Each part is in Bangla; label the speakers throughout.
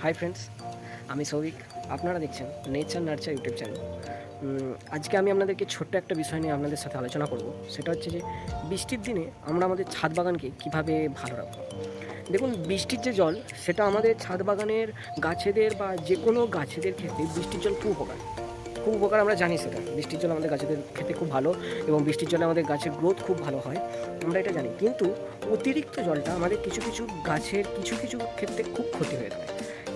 Speaker 1: হাই ফ্রেন্ডস, আমি সৌভিক। আপনারা দেখছেন নেচার নার্চার ইউটিউব চ্যানেল। আজকে আমি আপনাদেরকে ছোট্ট একটা বিষয় নিয়ে আপনাদের সাথে আলোচনা করব। সেটা হচ্ছে যে বৃষ্টির দিনে আমরা আমাদের ছাদ বাগানকে কীভাবে ভালো রাখবো। দেখুন, বৃষ্টির যে জল, সেটা আমাদের ছাদ বাগানের গাছেদের বা যে কোনো গাছেদের ক্ষেত্রে বৃষ্টির জল খুব উপকার আমরা জানি। সেটা বৃষ্টির জল আমাদের গাছেদের ক্ষেত্রে খুব ভালো এবং বৃষ্টির জলে আমাদের গাছের গ্রোথ খুব ভালো হয়, আমরা এটা জানি। কিন্তু অতিরিক্ত জলটা আমাদের কিছু কিছু গাছের কিছু কিছু ক্ষেত্রে খুব ক্ষতি হয়ে থাকে।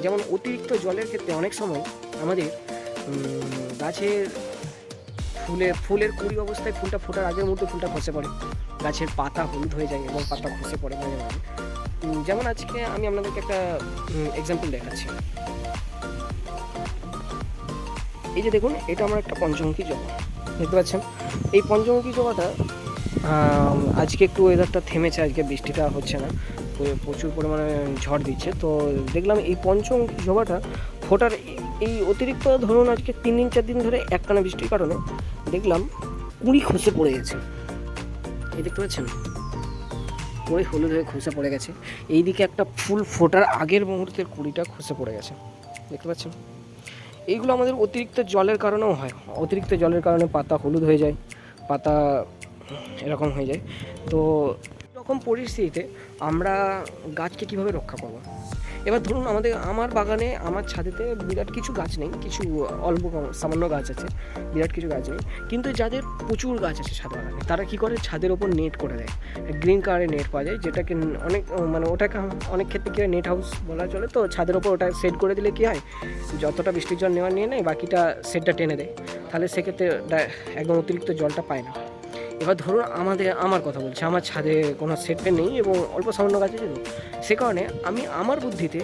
Speaker 1: যেমন অতিরিক্ত জলের ক্ষেত্রে অনেক সময় আমাদের গাছের ফুলের কুড়ি অবস্থায় ফুলটা ফোটার আগের মধ্যে ফুলটা খসে পড়ে, গাছের পাতা হলুদ হয়ে যায় এবং পাতা খসে পড়ে মাঝে মাঝে। যেমন আজকে আমি আপনাদেরকে একটা এক্সাম্পল দেখাচ্ছি। এই যে দেখুন, এটা আমার একটা পঞ্চমুখী জবা, দেখতে পাচ্ছেন। এই পঞ্চমুখী জবাটা আজকে একটু ওয়েদারটা থেমেছে, আজকে বৃষ্টিটা হচ্ছে না, প্রচুর পরিমাণে ঝড় দিচ্ছে। তো দেখলাম এই পঞ্চমুখী জবাটা ফোটার এই অতিরিক্ত ধরুন আজকে 3-4 দিন ধরে একটানা বৃষ্টির কারণে দেখলাম কুঁড়ি খসে পড়ে গেছে। এই দেখতে পাচ্ছেন, কুঁড়ি হলুদ হয়ে খসে পড়ে গেছে। এইদিকে একটা ফুল ফোটার আগের মুহূর্তের কুঁড়িটা খসে পড়ে গেছে, দেখতে পাচ্ছেন। এইগুলো আমাদের অতিরিক্ত জলের কারণেও হয়। অতিরিক্ত জলের কারণে পাতা হলুদ হয়ে যায়, পাতা এরকম হয়ে যায়। তো এরকম পরিস্থিতিতে আমরা গাছকে কীভাবে রক্ষা করব? এবার ধরুন আমার বাগানে, আমার ছাদেতে বিরাট কিছু গাছ নেই, কিছু অল্প সামান্য গাছ আছে, বিরাট কিছু গাছ নেই। কিন্তু যাদের প্রচুর গাছ আছে ছাদ বাগানে, তারা কী করে, ছাদের ওপর নেট করে দেয়। গ্রিন কালারের নেট পাওয়া যায়, যেটাকে ওটাকে অনেক ক্ষেত্রে কী হয়, নেট হাউস বলা চলে। তো ছাদের ওপর ওটা সেট করে দিলে কী হয়, যতটা বৃষ্টির জল নিয়ে নেয়, বাকিটা সেটটা টেনে দেয়। তাহলে সেক্ষেত্রে একদম অতিরিক্ত জলটা পায় না। এবার ধরুন আমার কথা বলছি, আমার ছাদে কোনো সেট নেই এবং অল্প সামান্য গাছ আছে। সে কারণে আমি আমার বুদ্ধিতে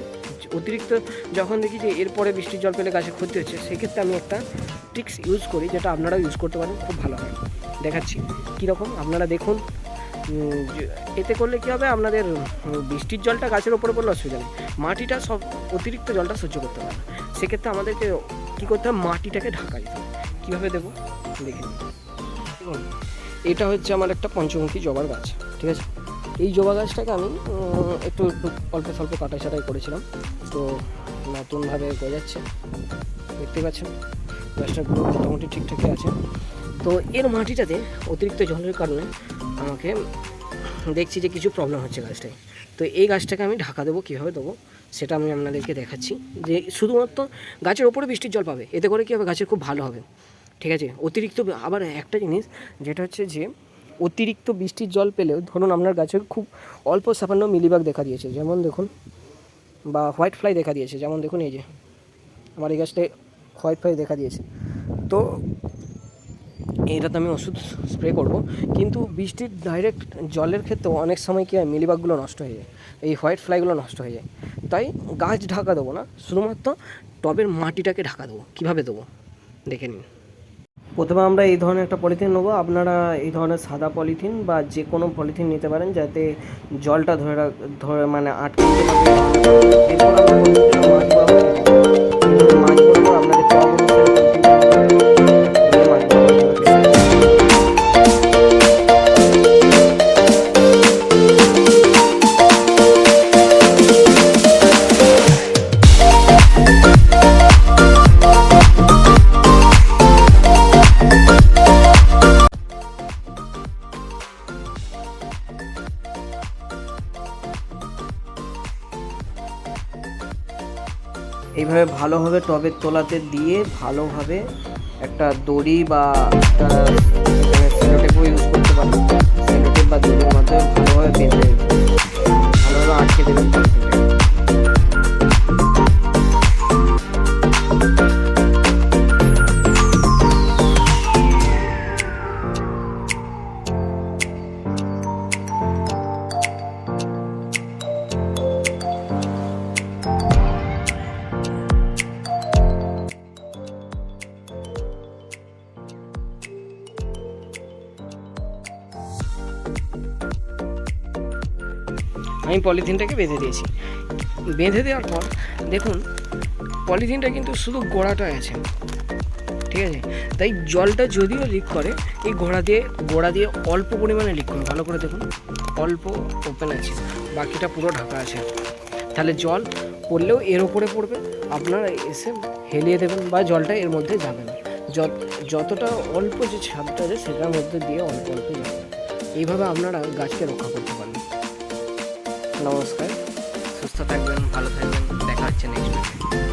Speaker 1: অতিরিক্ত যখন দেখি যে এরপরে বৃষ্টির জল পেলে গাছের ক্ষতি হচ্ছে, সেক্ষেত্রে আমি একটা ট্রিক্স ইউজ করি, যেটা আপনারাও ইউজ করতে পারেন, খুব ভালো হয়। দেখাচ্ছি কীরকম, আপনারা দেখুন। এতে করলে কী হবে, আপনাদের বৃষ্টির জলটা গাছের ওপরে পড়লে অসুবিধা নেই, মাটিটা সব অতিরিক্ত জলটা সহ্য করতে পারে না। সেক্ষেত্রে আমাদেরকে কী করতে হবে, মাটিটাকে ঢাকা দিতে হবে। কীভাবে দেবো দেখে নিন। দেখুন, এটা হচ্ছে আমার একটা পঞ্চমুখী জবার গাছ, ঠিক আছে। এই জবা গাছটাকে আমি একটু অল্প স্বল্প ছাঁটাই করেছিলাম। তো নতুনভাবে গজাচ্ছে, দেখতে পাচ্ছেন। গাছটার গ্রোথ মোটামুটি ঠিকঠাকই আছে। তো এর মাটিটাতে অতিরিক্ত জলের কারণে আমাকে দেখছি যে কিছু প্রবলেম হচ্ছে গাছটায়। তো এই গাছটাকে আমি ঢাকা দেবো, কীভাবে দেবো সেটা আমি আপনাদেরকে দেখাচ্ছি। যে শুধুমাত্র গাছের ওপরে বৃষ্টির জল পাবে, এতে করে কী হবে, গাছের খুব ভালো হবে, ঠিক আছে। অতিরিক্ত আবার একটা জিনিস যেটা হচ্ছে যে অতিরিক্ত বৃষ্টির জল পেলেও ধরুন আপনার গাছের খুব অল্প সামান্য মিলিবাগ দেখা দিয়েছে, যেমন দেখুন, বা হোয়াইট ফ্লাই দেখা দিয়েছে, যেমন দেখুন এই যে আমার এই গাছটায় হোয়াইট ফ্লাই দেখা দিয়েছে। তো এটাতে আমি ওষুধ স্প্রে করব, কিন্তু বৃষ্টির ডাইরেক্ট জলের ক্ষেত্রেও অনেক সময় কী হয়, মিলিবাগগুলো নষ্ট হয়ে যায়, এই হোয়াইট ফ্লাইগুলো নষ্ট হয়ে যায়। তাই গাছ ঢাকা দেবো না, শুধুমাত্র টবের মাটিটাকে ঢাকা দেবো। কীভাবে দেবো দেখে নিন। প্রথমে আমরা এই ধরনের একটা পলিথিন নেবো। আপনারা এই ধরনের সাদা পলিথিন বা যে কোনো পলিথিন নিতে পারেন, যাতে জলটা ধরে মানে আটকে দিতে পারবে। এরপর আমরা মাছ বরাবর আপনাদের টব অনুসারে পলিথিনটা নিয়ে মাছ বরাবর দেবেন। এইভাবে ভালোভাবে টবের তলাতে দিয়ে ভালোভাবে একটা দড়ি বা একটা সেলোটেপও ইউজ করতে পারেন। সেলোটেপ বা দড়ির মাধ্যমে ভালোভাবে বেঁধে ভালোভাবে আটকে দেবেন টবটাকে। আমি পলিথিনটাকে বেঁধে দিয়েছি। বেঁধে দেওয়ার পর দেখুন, পলিথিনটা কিন্তু শুধু গোড়াটায় আছে, ঠিক আছে। তাই জলটা যদিও লিক করে, এই গোড়া দিয়ে অল্প পরিমাণে লিক করে, ভালো করে দেখুন, অল্প ওপেন আছে, বাকিটা পুরো ঢাকা আছে। তাহলে জল পড়লেও এর ওপরে পড়বে, আপনারা এসে হেলিয়ে দেবেন বা জলটা এর মধ্যে যাবে না। যতটা অল্প যে ছাদটা আছে সেটার মধ্যে দিয়ে অল্প অল্প যাবে। এইভাবে আপনারা গাছকে রক্ষা করতে পারবেন। নমস্কার, সুস্থ থাকবেন, ভালো থাকবেন, দেখা হচ্ছে নেক্সট ভিডিও।